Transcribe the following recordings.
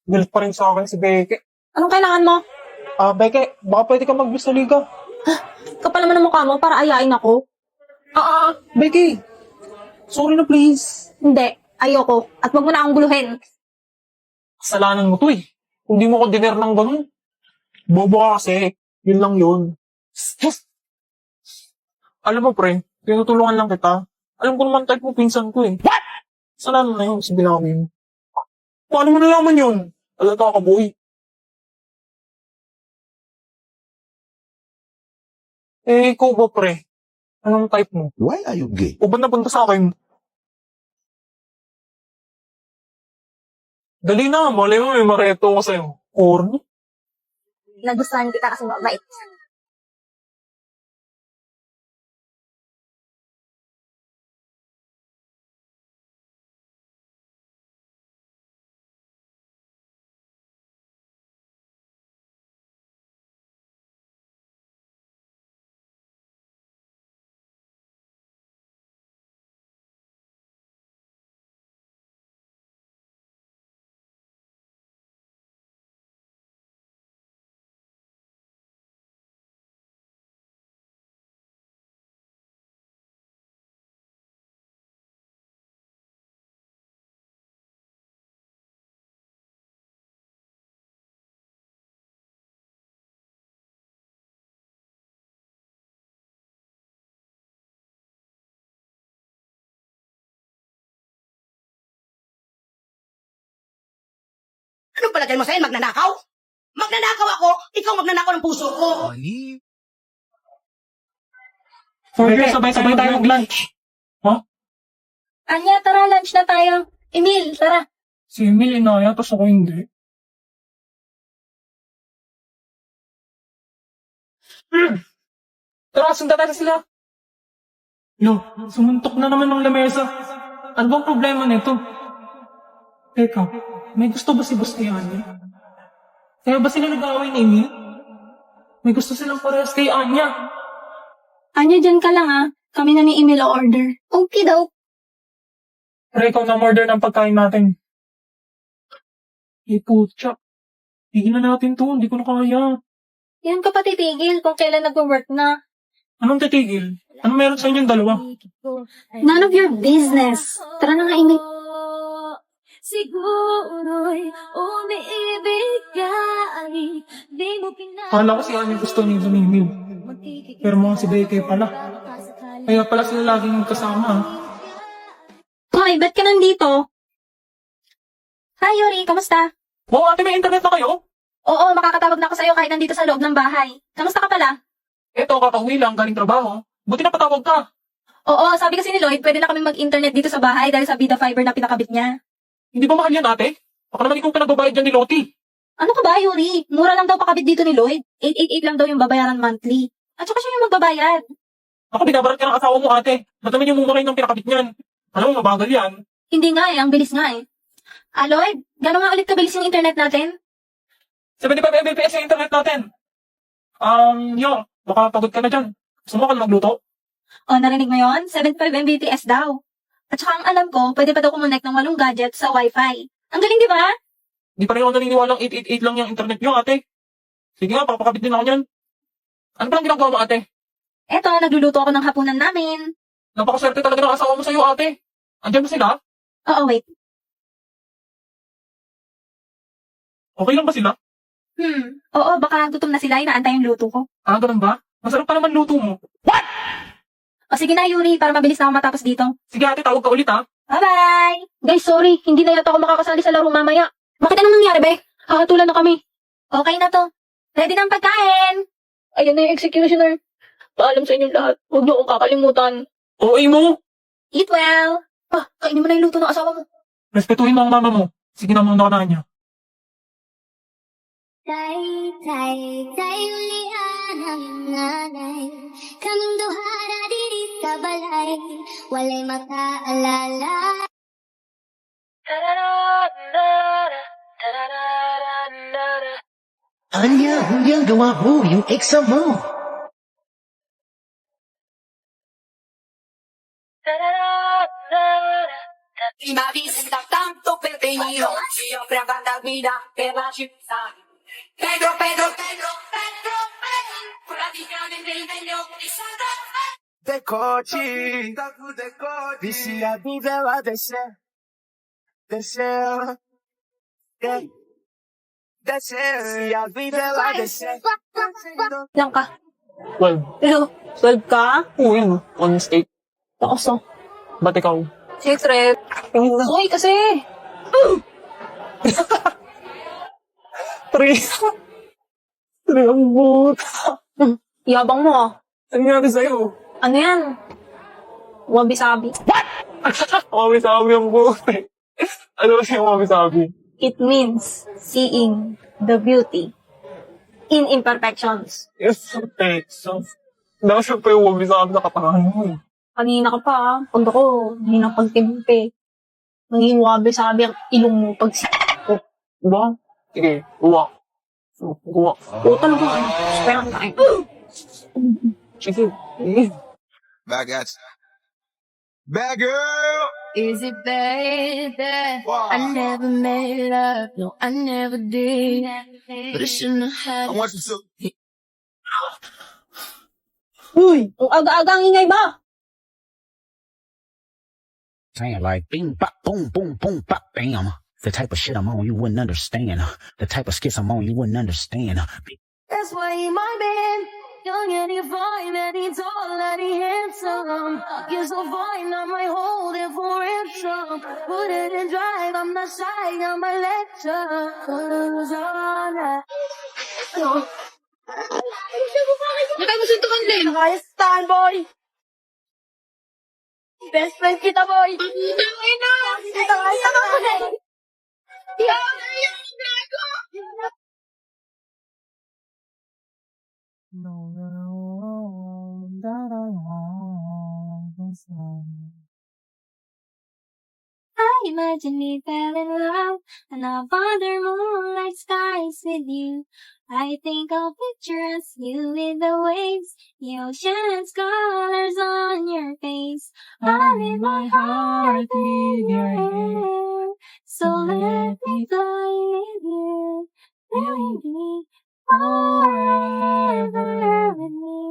Galit pa rin sa akin si Beke. Anong kailangan mo? Beke, baka pwede ka mag-miss sa liga. Kapal naman ang mukha mo para ayain ako. Beke. Sorry na please. Hindi, ayoko. At wag mo na akong guluhin. Kasalanan mo to eh. Kung di mo ko diner ng ganun. Bobo ka kasi. Yun lang yun. Alam mo pre, tinutulungan lang kita. Alam ko naman type mo pinsan ko eh. What? Kasalanan na yun, sabi namin. Paano mo nalaman yun? Alata ka boy. Ikaw ba pre? Anong type mo? Why are you gay? O ba napunta sa akin? Dali na, malay mo may mareto ko sa'yo. Corny? Nagustuhan kita kasi mabait. Anong palagay mo sa'yo? Magnanakaw? Magnanakaw ako, ikaw magnanakaw ng puso ko. Beke, sabay-sabay tayo mag-lunch. Anya, tara, lunch na tayo. Emil, tara. Si Emil inaya, tapos ako hindi. Tara, sundan natin sila. Yo, sumuntok na naman ng lamesa. Ano bang problema nito? Teka, may gusto ba si Boss kay Anya? Kaya ba sila nag-aaway ni Emil? May gusto silang parehas kay Anya. Anya, dyan ka lang Kami na ni Emil order. Okay daw. Pero ikaw na order ng pagkain natin. Putya. Tignan na natin to, hindi ko na kaya. Yan ka pa titigil kung kailan nag-work na. Anong titigil? Ano meron sa inyong dalawa? None of your business. Tara na nga, Emil. Siguro'y umiibig ka ay di mo Kala ko si Anya gusto niya ni Emil. Pero mga si Beke pala. Kaya pala sila laging magkasama. Hoy, ba't ka nandito? Hi, Yuri. Kamusta? Wow, ate, may internet na kayo? Oo, makakatawag na ako sa'yo kahit nandito sa loob ng bahay. Kamusta ka pala? Eto, kakauwi lang, galing trabaho. Buti na patawag ka. Oo, sabi kasi ni Lloyd, pwede na kami mag-internet dito sa bahay dahil sa Vida Fiber na pinakabit niya. Hindi ba mahal yan, ate? Baka naman ikaw pinagbabayad dyan ni Loti. Ano ka ba, Yuri? Mura lang daw pakabit dito ni Lloyd. 888 lang daw yung babayaran monthly. At saka siya yung magbabayad. Ako, binabarat ka ng asawa mo, ate. Ba't naman yung mumurahin ng pinakabit niyan? Alam mo, mabagal yan. Hindi nga ang bilis nga Lloyd, gano'n nga ulit kabilis yung internet natin? 75 Mbps yung internet natin. Yo, baka pagod ka na dyan. Gusto mo ka na magluto? O, narinig mo yon? 75 Mbps daw. At saka ang alam ko, pwede pa daw kumonect ng 8 gadgets sa Wi-Fi. Ang galing, di ba? Di pa rin ako naniniwalang 888 lang yung internet nyo, ate. Sige nga, papakabit din ako niyan. Ano palang ginagawa mo, ate? Eto, nagluluto ako ng hapunan namin. Napakaswerte talaga ng asawa mo sa'yo, ate. Andiyan ba sila? Oo, wait. Okay lang ba sila? Oo, baka gutom na sila, inaantay yung luto ko. Ganun ba? Masarap pa naman luto mo. O sige na, Yuri, para mabilis na ako matapos dito. Sige, ate, tawag ka ulit, ha? Bye-bye! Guys, sorry, hindi na yata ako makakasali sa laro mamaya. Bakit anong nangyari, be? Kakatulan na kami. Okay na to. Ready na ang pagkain! Ayan na yung executioner. Paalam sa inyong lahat. Huwag niyo akong kakalimutan. OA mo! Eat well! Kainin mo na yung luto ng asawa mo. Respetuhin mo ang mama mo. Sige na muna ka na niya. Tay ulian ang nanay kaming duha na diri sa balay walay makaalala. Anya, huli ang gawa mo, yung exam mo. Y me avisan tanto perdido, siempre andando la vida te va a chutar. Pedro, Pedro, Pedro, Pedro, Pedro, praticando nel meglio di Santa Fe. Decote, viciado em vela descer, descer, descer, viciado em vela descer. Ilang ka? 12. Hello? 12 ka? Oo, yun. On mistake. Takas na. Ba't ikaw? 6 rep. Uy, kasi. 3. 3 ang buot. Yabang mo ah. Ano nangyari sa'yo? Ano yan? Wabi-sabi. Wabi-sabi ang buot eh. Ano siya wabi-sabi? It means seeing the beauty in imperfections. Yes, okay. So, daw siya pa yung wabi-sabi na katangahan mo eh. Kanina ka pa ah. Punta ko, hindi na pagtimpe. Naging wabi-sabi ang ilong mo pag ko. Ba? Sige, uwa. Uwa. Oo talaga. Spera ka tayo. Sige. Sige. Back at bad girl. Is it baby? Wow. I never made love, no, I never did. But it shouldn't have. I want you to. Uy, ang aga-aga ang ingay ba? Saying like bing, bop, boom, boom, boom, bop, bam. The type of shit I'm on, you wouldn't understand. The type of skits I'm on, you wouldn't understand. That's why in my bed, young and he fine, and he tall, and he handsome. You're so fine, I might hold it for ransom. Put it in drive, I'm not shy, I'm a lecture. Put it on that. Nakay mo suntukan din. Nakayas staan, boy. Best friend kita, boy. Tangin na. Nakayas ka boy. I imagine we fell in love, and I'll wander moonlight skies with you. I think I'll picture us, you with the waves, the ocean's colors on your face. All in my heart in your hand. So let me fly with you, let me be forever with you.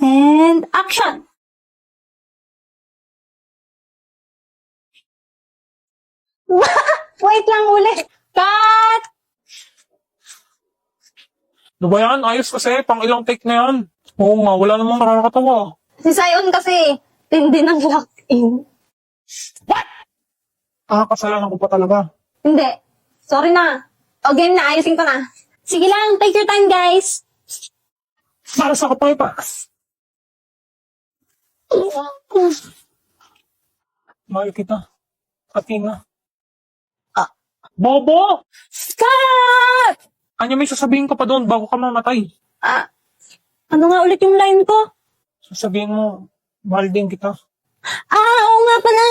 And action! Wait lang ulit. Cut! Ano ba yan? Ayos kasi. Pang ilang take na yan. Oo nga, wala namang nakakatawa. Si Zion kasi, tindi ng lock-in. Kasalanan ko pa talaga. Hindi. Sorry na. O game na, ayusin ko na. Sige lang, take your time guys. Para sa kapay pa. Mahal kita. Atina. Bobo! Cut! Anya, may sasabihin ka pa doon bago ka mamatay. Ano nga ulit yung line ko? Sasabihin mo, mahal din kita. Oo nga pala.